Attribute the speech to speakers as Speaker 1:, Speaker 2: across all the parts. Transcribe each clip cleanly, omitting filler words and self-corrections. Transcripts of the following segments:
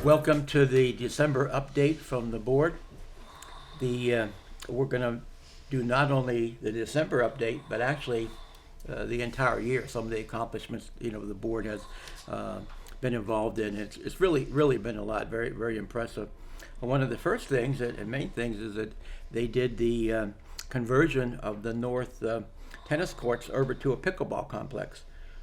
Speaker 1: Welcome to the December update from the board. We're going to do not only the December update, but actually the entire year. Some of the accomplishments the board has been involved in. It's really been a lot. Very impressive. One of the first things and main things is that they did the conversion of the North tennis courts over to a pickleball complex.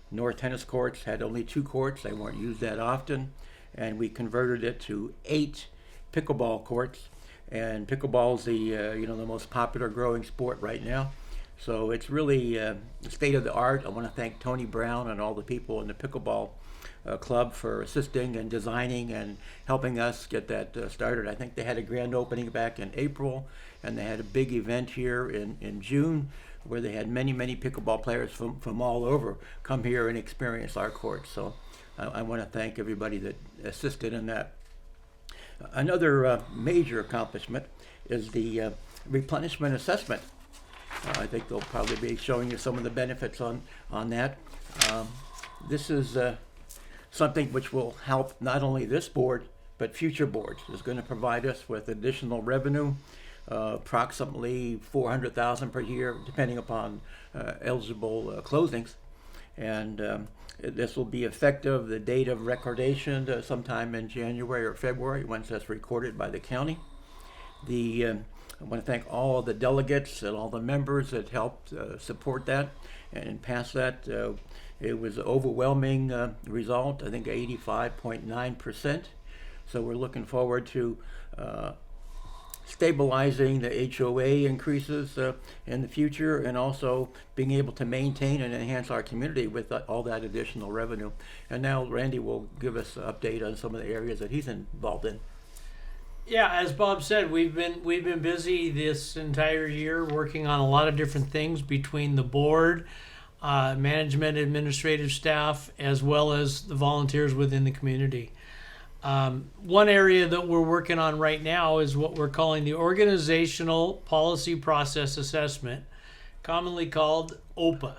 Speaker 1: North tennis courts had only 2 courts. They weren't used that often. And we converted it to 8 pickleball courts. And pickleball is the most popular growing sport right now. So it's really state of the art. I want to thank Tony Brown and all the people in the pickleball club for assisting and designing and helping us get that started. I think they had a grand opening back in April, and they had a big event here in June where they had many pickleball players from all over come here and experience our courts. So I want to thank everybody that assisted in that. Another major accomplishment is the replenishment assessment. I think they'll probably be showing you some of the benefits on that. This is something which will help not only this board, but future boards. It's going to provide us with additional revenue, approximately $400,000 per year, depending upon eligible closings. And this will be effective the date of recordation sometime in January or February once that's recorded by the county. I want to thank all the delegates and all the members that helped support that and pass that. It was an overwhelming result, I think 85.9%. So we're looking forward to stabilizing the HOA increases in the future, and also being able to maintain and enhance our community with all that additional revenue. And now Randy will give us an update on some of the areas that he's involved in.
Speaker 2: Yeah, as Bob said, we've been busy this entire year working on a lot of different things between the board, management, administrative staff, as well as the volunteers within the community. One area that we're working on right now is what we're calling the Organizational Policy Process Assessment, commonly called OPA.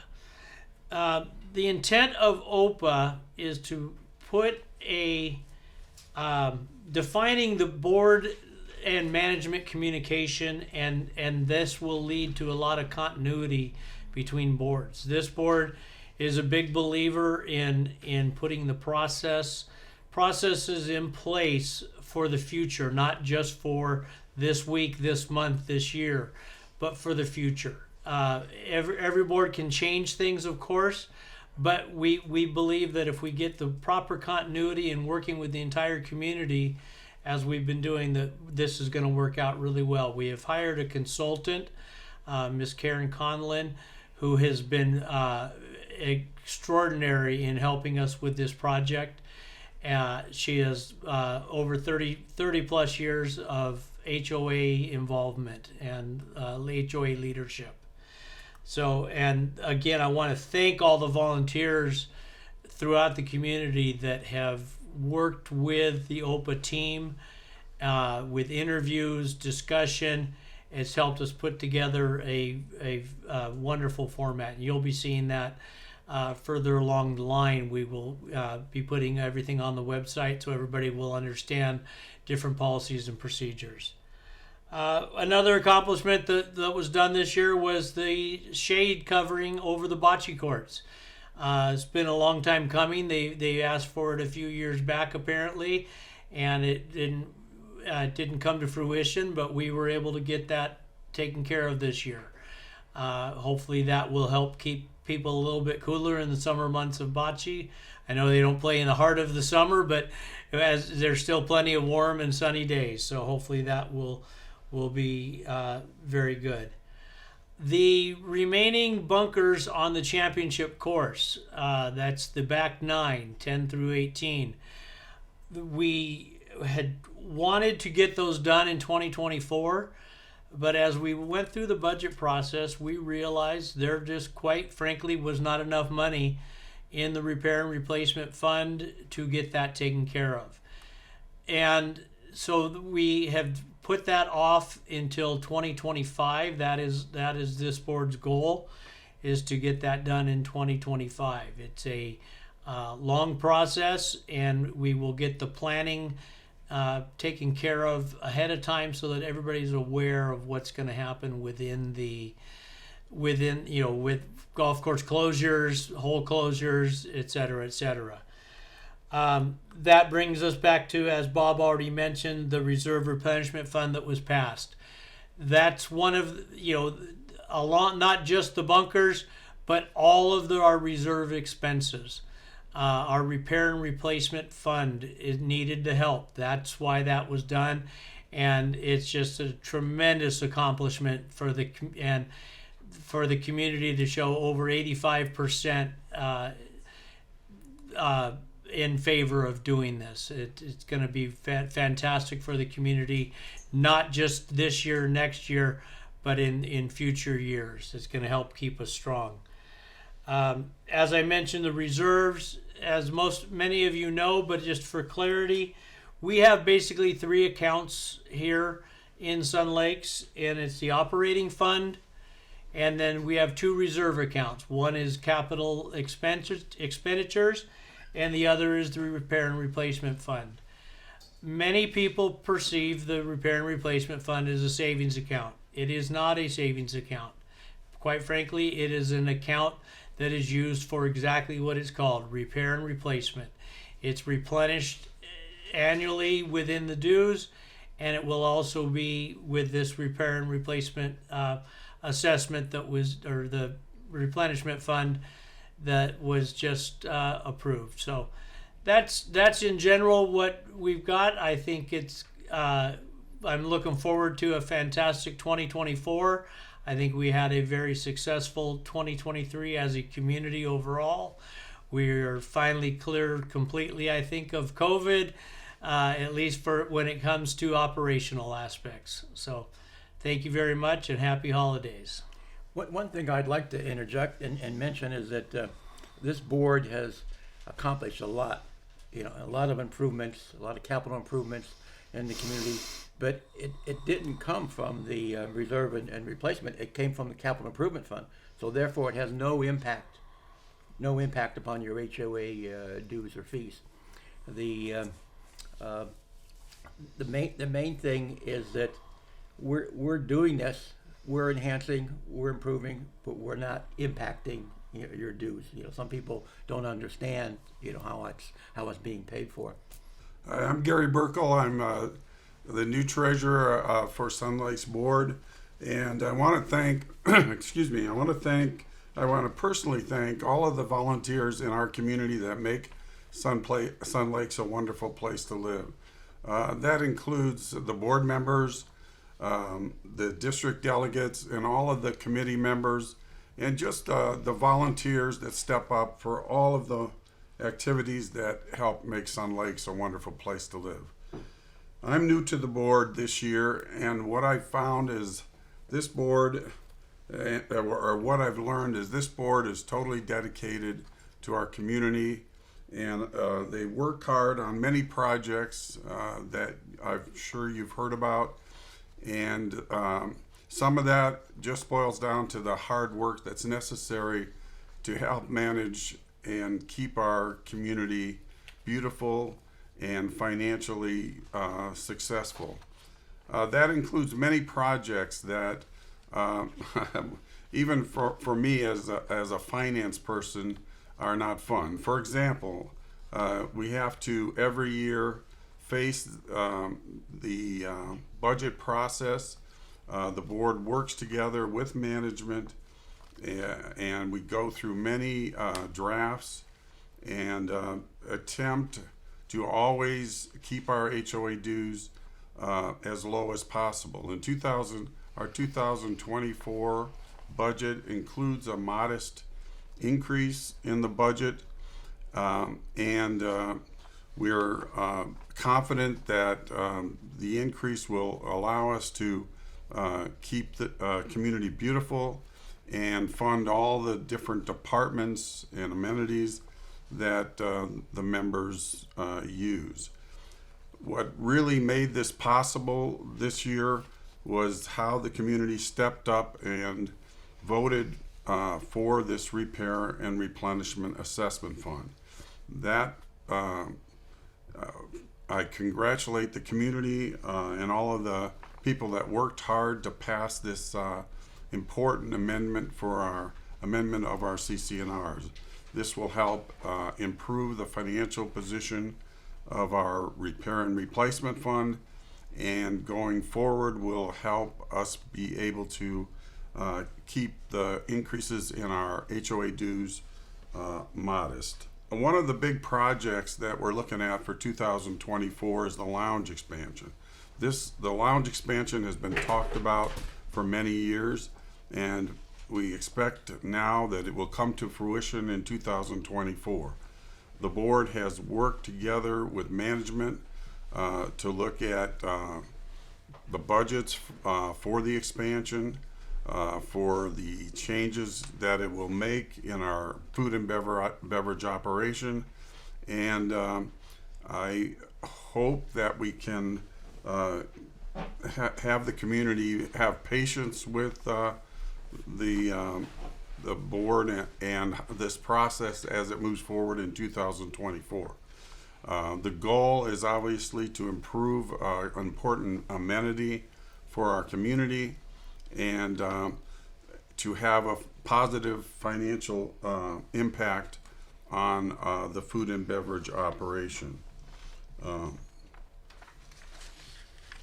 Speaker 2: The intent of OPA is to put defining the board and management communication, and this will lead to a lot of continuity between boards. This board is a big believer in putting the processes in place for the future, not just for this week, this month, this year, but for the future. Every board can change things, of course, but we believe that if we get the proper continuity and working with the entire community as we've been doing, this is going to work out really well. We have hired a consultant, Ms. Karen Conlin, who has been extraordinary in helping us with this project. She has over 30 plus years of HOA involvement and HOA leadership. So, and again, I want to thank all the volunteers throughout the community that have worked with the OPA team with interviews, discussion. It's helped us put together a wonderful format. And you'll be seeing that further along the line. We will be putting everything on the website so everybody will understand different policies and procedures. Another accomplishment that was done this year was the shade covering over the bocce courts. It's been a long time coming. They asked for it a few years back apparently, and it didn't come to fruition, but we were able to get that taken care of this year. Hopefully that will help keep people a little bit cooler in the summer months of bocce. I know they don't play in the heart of the summer, but as there's still plenty of warm and sunny days, so hopefully that will be very good. The remaining bunkers on the championship course, that's the back 9, 10 through 18. We had wanted to get those done in 2024, but as we went through the budget process, we realized there just quite frankly was not enough money in the repair and replacement fund to get that taken care of. And so we have put that off until 2025. That is this board's goal, is to get that done in 2025. It's a long process, and we will get the planning taken care of ahead of time so that everybody's aware of what's going to happen within with golf course closures, hole closures, et cetera, et cetera. That brings us back to, as Bob already mentioned, the reserve replenishment fund that was passed. That's one of, a lot, not just the bunkers, but all of our reserve expenses. Our repair and replacement fund is needed to help. That's why that was done, and it's just a tremendous accomplishment for the community to show over 85% in favor of doing this. It's going to be fantastic for the community, not just this year, next year, but in future years. It's going to help keep us strong. As I mentioned, the reserves, as many of you know, but just for clarity, we have basically 3 accounts here in Sun Lakes, and it's the operating fund, and then we have 2 reserve accounts. One is capital expenditures, and the other is the repair and replacement fund. Many people perceive the repair and replacement fund as a savings account. It is not a savings account. Quite frankly, it is an account that is used for exactly what it's called, repair and replacement. It's replenished annually within the dues, and it will also be with this repair and replacement assessment or the replenishment fund that was just approved. So that's in general what we've got. I think I'm looking forward to a fantastic 2024. I think we had a very successful 2023 as a community overall. We're finally cleared completely, I think, of COVID, at least for when it comes to operational aspects. So thank you very much, and happy holidays.
Speaker 1: One thing I'd like to interject and mention is that this board has accomplished a lot, a lot of improvements, a lot of capital improvements in the community, but it didn't come from the reserve and replacement. It came from the capital improvement fund. So therefore, it has no impact upon your HOA dues or fees. The main thing is that we're doing this. We're enhancing, we're improving, but we're not impacting your dues. Some people don't understand how it's being paid for.
Speaker 3: I'm Gary Burkle. I'm the new treasurer for Sun Lakes Board, and I want to thank I want to personally thank all of the volunteers in our community that make Sun Lakes a wonderful place to live. That includes the board members, the district delegates, and all of the committee members, and just the volunteers that step up for all of the activities that help make Sun Lakes a wonderful place to live. I'm new to the board this year, and what I've found is this board, or what I've learned is this board is totally dedicated to our community, and they work hard on many projects that I'm sure you've heard about. And some of that just boils down to the hard work that's necessary to help manage and keep our community beautiful and financially successful. That includes many projects that even for me as a finance person are not fun. For example, we have to every year face the budget process. The board works together with management, and we go through many drafts and attempt to always keep our HOA dues as low as possible. Our 2024 budget includes a modest increase in the budget, and we're confident that the increase will allow us to keep the community beautiful and fund all the different departments and amenities that the members use. What really made this possible this year was how the community stepped up and voted for this repair and replenishment assessment fund. That I congratulate the community and all of the people that worked hard to pass this important amendment for our amendment of our CCNRs. This will help improve the financial position of our repair and replacement fund, and going forward will help us be able to keep the increases in our HOA dues modest. One of the big projects that we're looking at for 2024 is the lounge expansion. The lounge expansion has been talked about for many years, and we expect now that it will come to fruition in 2024. The board has worked together with management to look at the budgets for the expansion, for the changes that it will make in our food and beverage operation, and I hope that we can have the community have patience with the board and this process as it moves forward in 2024. The goal is obviously to improve an important amenity for our community, and to have a positive financial impact on the food and beverage operation.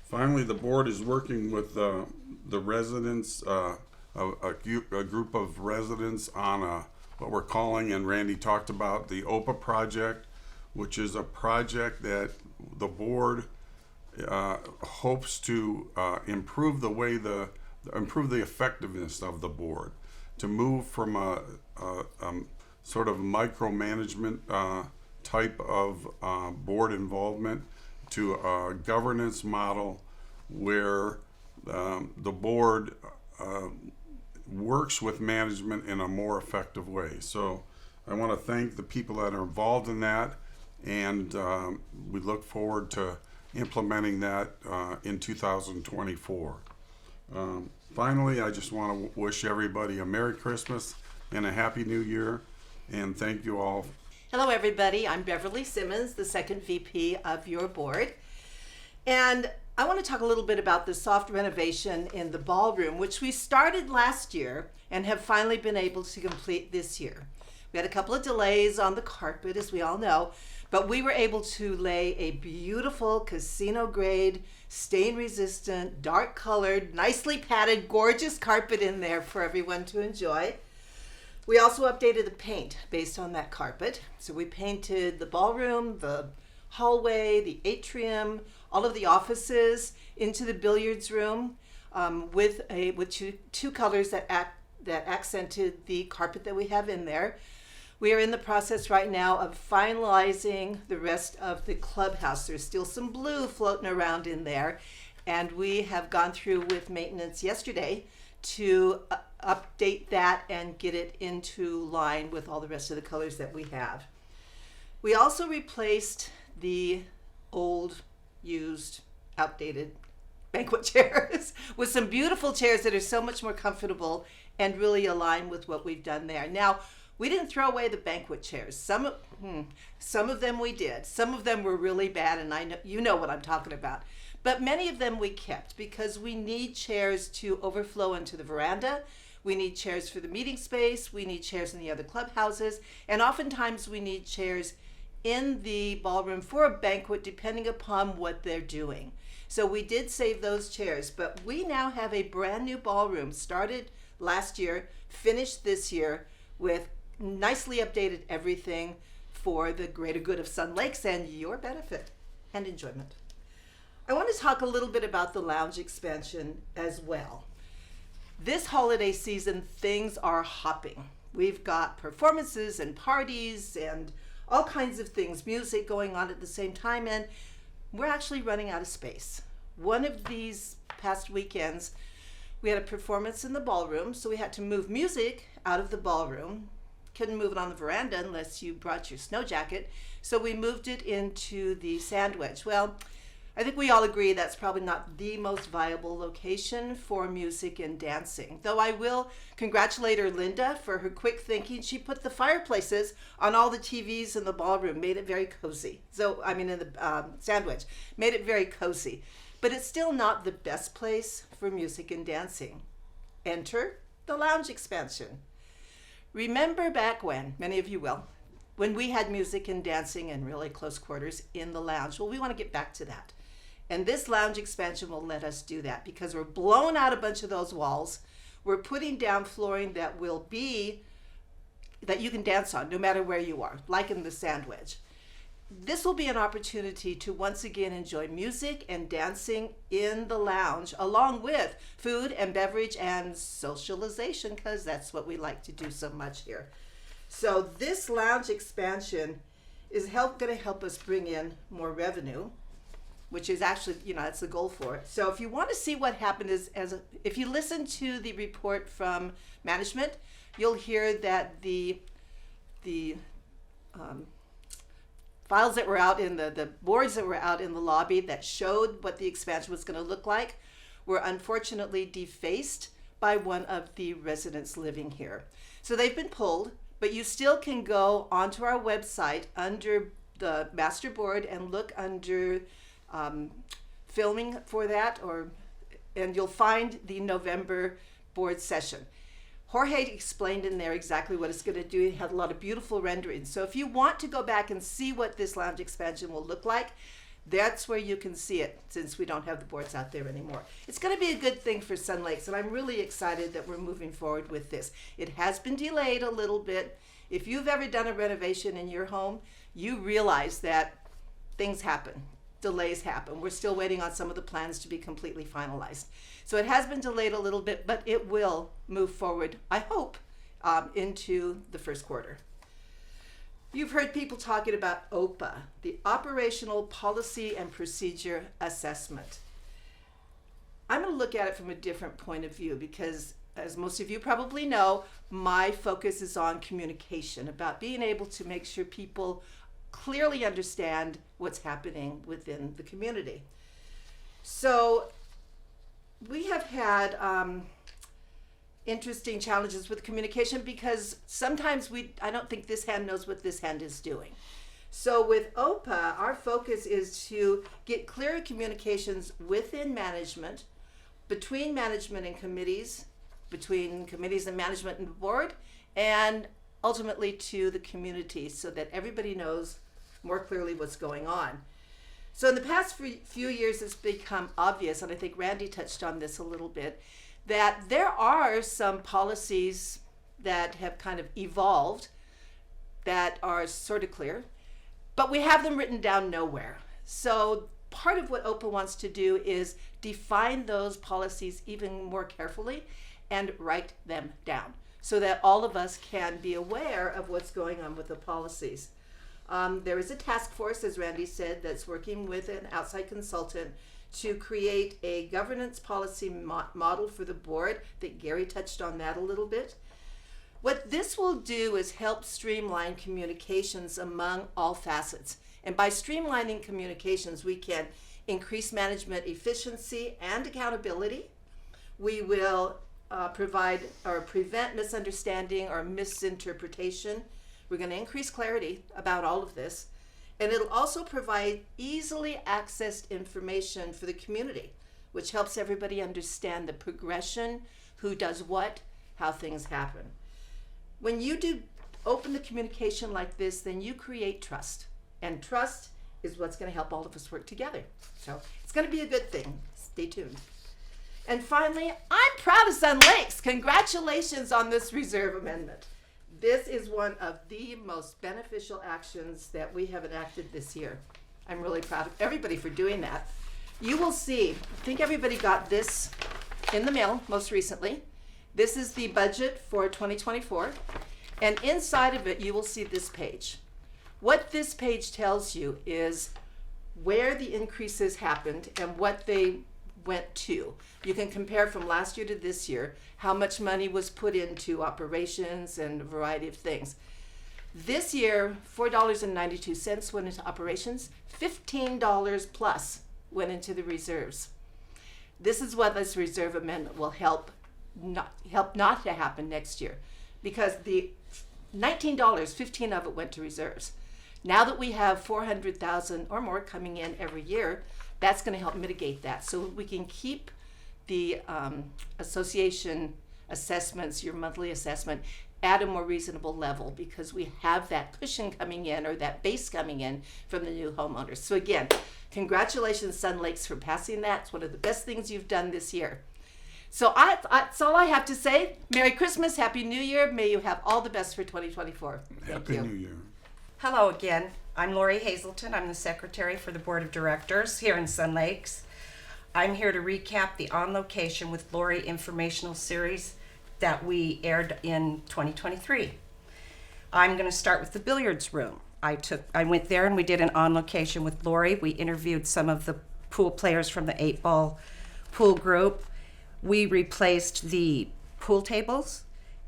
Speaker 3: Finally, the board is working with the residents, a group of residents on what we're calling, and Randy talked about, the OPA project, which is a project that the board hopes to improve the effectiveness of the board, to move from a sort of micromanagement type of board involvement to a governance model where the board works with management in a more effective way. So I want to thank the people that are involved in that, and we look forward to implementing that in 2024. Finally, I just want to wish everybody a Merry Christmas and a Happy New Year, and thank you all.
Speaker 4: Hello, everybody. I'm Beverly Simmons, the second VP of your board. And I want to talk a little bit about the soft renovation in the ballroom, which we started last year and have finally been able to complete this year. We had a couple of delays on the carpet, as we all know, but we were able to lay a beautiful casino grade, stain resistant, dark colored, nicely padded, gorgeous carpet in there for everyone to enjoy. We also updated the paint based on that carpet. So we painted the ballroom, the hallway, the atrium, all of the offices, into the billiards room with two colors that accented the carpet that we have in there. We are in the process right now of finalizing the rest of the clubhouse. There's still some blue floating around in there, and we have gone through with maintenance yesterday to update that and get it into line with all the rest of the colors that we have. We also replaced the old, used, outdated banquet chairs with some beautiful chairs that are so much more comfortable and really align with what we've done there. Now, we didn't throw away the banquet chairs. Some of them we did. Some of them were really bad, and I know you know what I'm talking about. But many of them we kept because we need chairs to overflow into the veranda. We need chairs for the meeting space. We need chairs in the other clubhouses. And oftentimes we need chairs in the ballroom for a banquet, depending upon what they're doing. So we did save those chairs, but we now have a brand new ballroom, started last year, finished this year, with nicely updated everything for the greater good of Sun Lakes and your benefit and enjoyment. I want to talk a little bit about the lounge expansion as well. This holiday season, things are hopping. We've got performances and parties and all kinds of things, music going on at the same time, and we're actually running out of space. One of these past weekends, we had a performance in the ballroom, so we had to move music out of the ballroom. Couldn't move it on the veranda unless you brought your snow jacket, so we moved it into the sand wedge. Well, I think we all agree that's probably not the most viable location for music and dancing. Though I will congratulate her, Linda, for her quick thinking. She put the fireplaces on all the TVs in the ballroom, made it very cozy. So, I mean, in the sandwich, made it very cozy. But it's still not the best place for music and dancing. Enter the lounge expansion. Remember back when, many of you will, when we had music and dancing in really close quarters in the lounge. Well, we want to get back to that. And this lounge expansion will let us do that because we're blowing out a bunch of those walls. We're putting down flooring that you can dance on no matter where you are, like in the sandwich. This will be an opportunity to once again enjoy music and dancing in the lounge, along with food and beverage and socialization, because that's what we like to do so much here. So this lounge expansion is going to help us bring in more revenue, which is actually, that's the goal for it. So if you want to see what happened if you listen to the report from management, you'll hear that the files that were out in the boards that were out in the lobby that showed what the expansion was going to look like were unfortunately defaced by one of the residents living here. So they've been pulled, but you still can go onto our website under the master board and look under filming for that, and you'll find the November board session. Jorge explained in there exactly what it's going to do. It had a lot of beautiful renderings. So if you want to go back and see what this lounge expansion will look like, that's where you can see it, since we don't have the boards out there anymore. It's going to be a good thing for Sun Lakes, and I'm really excited that we're moving forward with this. It has been delayed a little bit. If you've ever done a renovation in your home, you realize that things happen. Delays happen. We're still waiting on some of the plans to be completely finalized. So it has been delayed a little bit, but it will move forward, I hope, into the first quarter. You've heard people talking about OPA, the Operational Policy and Procedure Assessment. I'm going to look at it from a different point of view because, as most of you probably know, my focus is on communication, about being able to make sure people clearly understand what's happening within the community. So we have had interesting challenges with communication because sometimes I don't think this hand knows what this hand is doing. So with OPA, our focus is to get clearer communications within management, between management and committees, between committees and management and board, and ultimately to the community so that everybody knows more clearly what's going on. So in the past few years, it's become obvious, and I think Randy touched on this a little bit, that there are some policies that have kind of evolved that are sort of clear, but we have them written down nowhere. So part of what OPA wants to do is define those policies even more carefully and write them down so that all of us can be aware of what's going on with the policies. There is a task force, as Randy said, that's working with an outside consultant to create a governance policy model for the board. I think Gary touched on that a little bit. What this will do is help streamline communications among all facets. And by streamlining communications, we can increase management efficiency and accountability. We will provide or prevent misunderstanding or misinterpretation. We're going to increase clarity about all of this. And it'll also provide easily accessed information for the community, which helps everybody understand the progression, who does what, how things happen. When you do open the communication like this, then you create trust. And trust is what's going to help all of us work together. So it's going to be a good thing. Stay tuned. And finally, I'm proud of Sun Lakes. Congratulations on this reserve amendment. This is one of the most beneficial actions that we have enacted this year. I'm really proud of everybody for doing that. You will see, I think everybody got this in the mail most recently. This is the budget for 2024. And inside of it, you will see this page. What this page tells you is where the increases happened and what they went to. You can compare from last year to this year, how much money was put into operations and a variety of things. This year, $4.92 went into operations, $15 plus went into the reserves. This is what this reserve amendment will help not to happen next year, because the $19, 15 of it went to reserves. Now that we have 400,000 or more coming in every year, that's going to help mitigate that, so we can keep the association assessments, your monthly assessment, at a more reasonable level, because we have that cushion coming in, or that base coming in from the new homeowners. So again, congratulations, Sun Lakes, for passing that. It's one of the best things you've done this year. So that's all I have to say. Merry Christmas, Happy New Year. May you have all the best for 2024. Thank
Speaker 3: Happy
Speaker 4: you.
Speaker 3: New Year.
Speaker 5: Hello again. I'm Lori Hazelton. I'm the secretary for the Board of Directors here in Sun Lakes. I'm here to recap the On Location with Lori informational series that we aired in 2023. I'm going to start with the billiards room. I went there and we did an On Location with Lori. We interviewed some of the pool players from the 8-ball pool group. We replaced the pool tables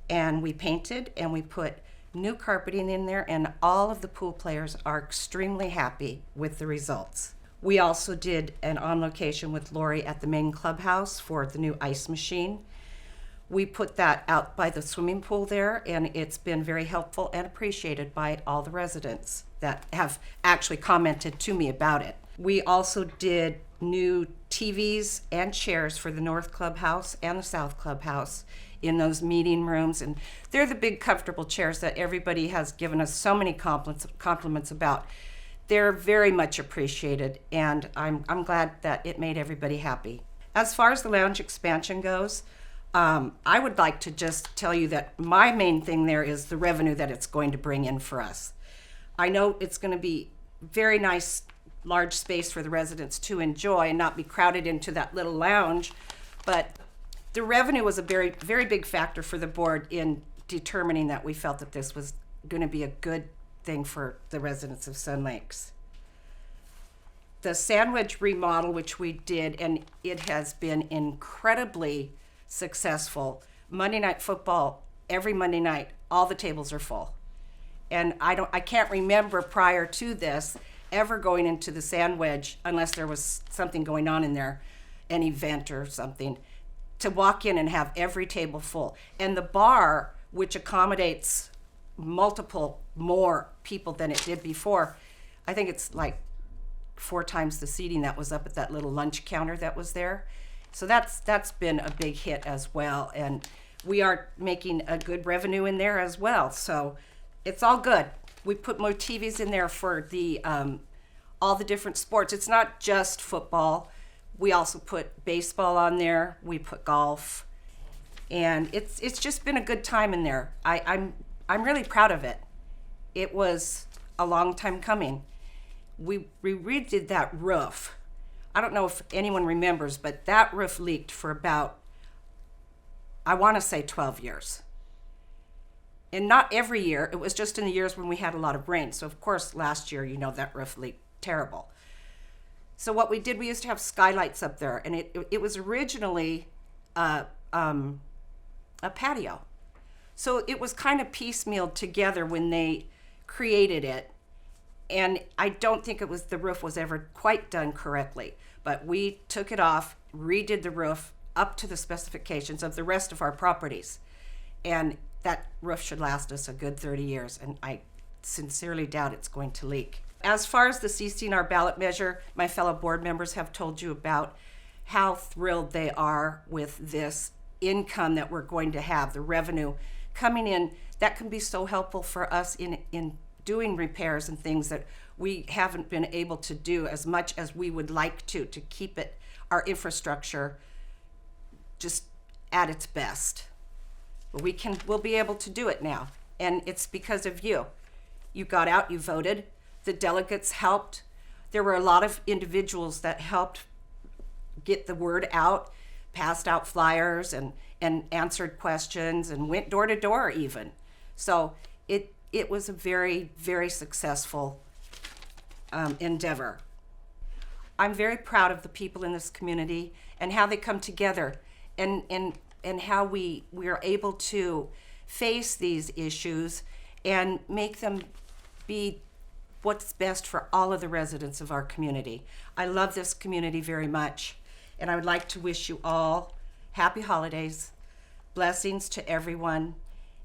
Speaker 5: and we painted and we put new carpeting in there, and all of the pool players are extremely happy with the results. We also did an On Location with Lori at the main clubhouse for the new ice machine. We put that out by the swimming pool there, and it's been very helpful and appreciated by all the residents that have actually commented to me about it. We also did new TVs and chairs for the North Clubhouse and the South Clubhouse in those meeting rooms, and they're the big comfortable chairs that everybody has given us so many compliments about. They're very much appreciated, and I'm glad that it made everybody happy. As far as the lounge expansion goes, I would like to just tell you that my main thing there is the revenue that it's going to bring in for us. I know it's going to be very nice, large space for the residents to enjoy and not be crowded into that little lounge, but the revenue was a very, very big factor for the board in determining that we felt that this was going to be a good thing for the residents of Sun Lakes. The Sandwich remodel, which we did, and it has been incredibly successful. Monday Night Football, every Monday night, all the tables are full. And I can't remember prior to this ever going into the Sandwich unless there was something going on in there, an event or something, to walk in and have every table full. And the bar, which accommodates multiple more people than it did before, I think it's like 4 times the seating that was up at that little lunch counter that was there. So that's been a big hit as well. And we are making a good revenue in there as well. So it's all good. We put more TVs in there for the all the different sports. It's not just football. We also put baseball on there. We put golf, and it's just been a good time in there. I'm really proud of it. It was a long time coming. We redid that roof. I don't know if anyone remembers, but that roof leaked for about, I want to say 12 years. And not every year. It was just in the years when we had a lot of rain. So of course last year, that roof leaked terrible. So what we did, we used to have skylights up there, and it was originally a patio. So it was kind of piecemealed together when they created it, and I don't think the roof was ever quite done correctly. But we took it off, redid the roof up to the specifications of the rest of our properties, and that roof should last us a good 30 years, and I sincerely doubt it's going to leak. As far as the CC&R ballot measure, my fellow board members have told you about how thrilled they are with this income that we're going to have, the revenue coming in. That can be so helpful for us in doing repairs and things that we haven't been able to do as much as we would like to keep our infrastructure just at its best. But we'll be able to do it now, and it's because of you. You got out, you voted. The delegates helped. There were a lot of individuals that helped get the word out, passed out flyers and answered questions and went door to door even. So it was a very, very successful endeavor. I'm very proud of the people in this community and how they come together and how we are able to face these issues and make them be what's best for all of the residents of our community. I love this community very much, and I would like to wish you all happy holidays, blessings to everyone,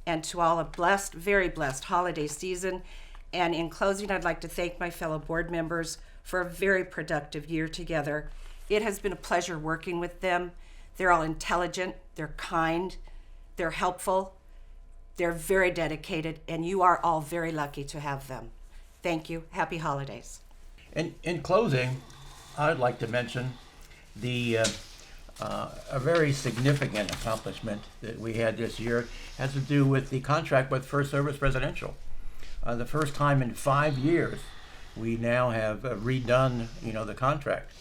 Speaker 5: and to all a blessed, very blessed holiday season. And in closing, I'd like to thank my fellow board members for a very productive year together. It has been a pleasure working with them. They're all intelligent, they're kind, they're helpful, they're very dedicated, and you are all very lucky to have them. Thank you. Happy holidays.
Speaker 1: In closing, I'd like to mention the a very significant accomplishment that we had this year has to do with the contract with First Service Residential. The first time in 5 years, we now have redone, the contract.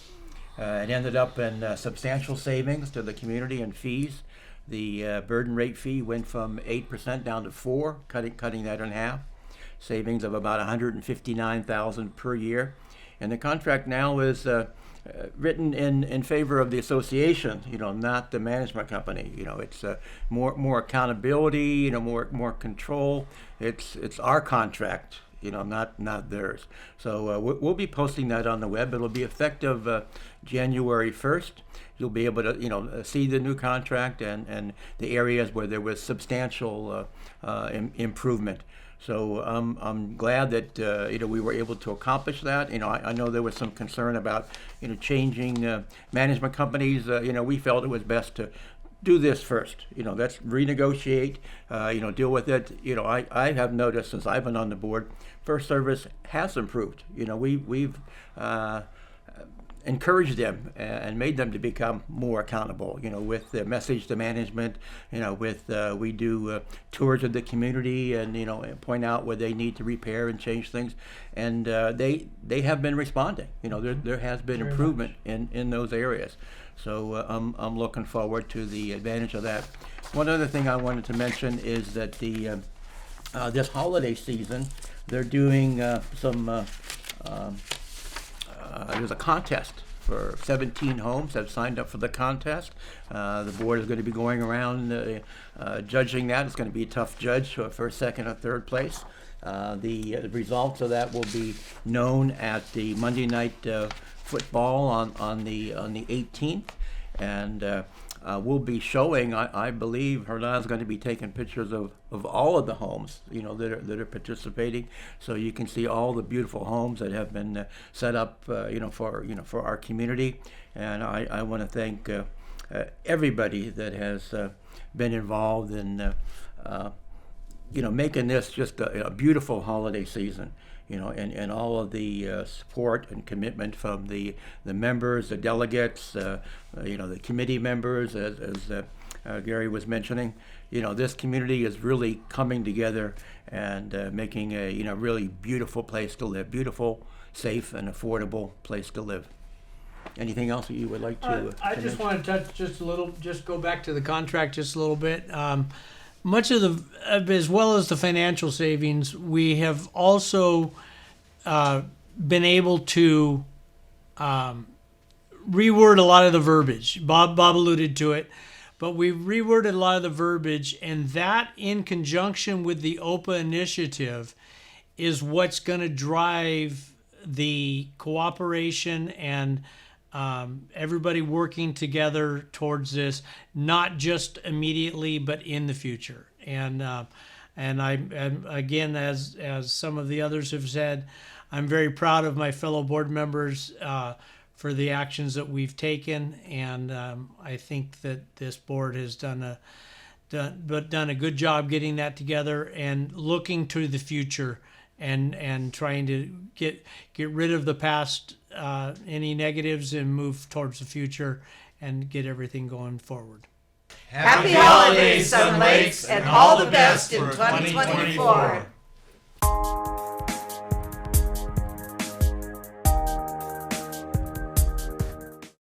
Speaker 1: It ended up in substantial savings to the community in fees. The burden rate fee went from 8% down to 4%, cutting that in half. Savings of about $159,000 per year, and the contract now is written in favor of the association, not the management company. It's more accountability, more control. It's our contract, not theirs. So we'll be posting that on the web. It'll be effective January 1st. You'll be able to see the new contract and the areas where there was substantial improvement. So I'm glad that we were able to accomplish that. I know there was some concern about changing management companies. We felt it was best to do this first. Let's renegotiate. Deal with it. I have noticed since I've been on the board, First Service has improved. We've encouraged them and made them to become more accountable, with the message to management, we do tours of the community and, point out where they need to repair and change things. And they have been responding. There has been improvement in those areas. So I'm looking forward to the advantage of that. One other thing I wanted to mention is that this holiday season, they're doing there's a contest for 17 homes that have signed up for the contest. The board is going to be going around judging that. It's going to be a tough judge for first, second, or third place. The results of that will be known at the Monday night football on the 18th, and we'll be showing. I believe Hernan is going to be taking pictures of all of the homes, that are participating, so you can see all the beautiful homes that have been set up, for our community. And I want to thank everybody that has been involved in, making this just a beautiful holiday season. And all of the support and commitment from the members, the delegates, the committee members, as Gary was mentioning. This community is really coming together and making a really beautiful place to live, beautiful, safe, and affordable place to live. Anything else that you would like to?
Speaker 2: I just want to touch just go back to the contract just a little bit. Much of as well as the financial savings, we have also been able to reword a lot of the verbiage. Bob alluded to it, but we've reworded a lot of the verbiage, and that in conjunction with the OPA initiative is what's going to drive the cooperation and everybody working together towards this, not just immediately, but in the future. And again, as some of the others have said, I'm very proud of my fellow board members for the actions that we've taken, and I think that this board has done a good job getting that together and looking to the future and trying to get rid of the past, any negatives, and move towards the future and get everything going forward.
Speaker 4: Happy holidays, Sun Lakes, and all the best in 2024.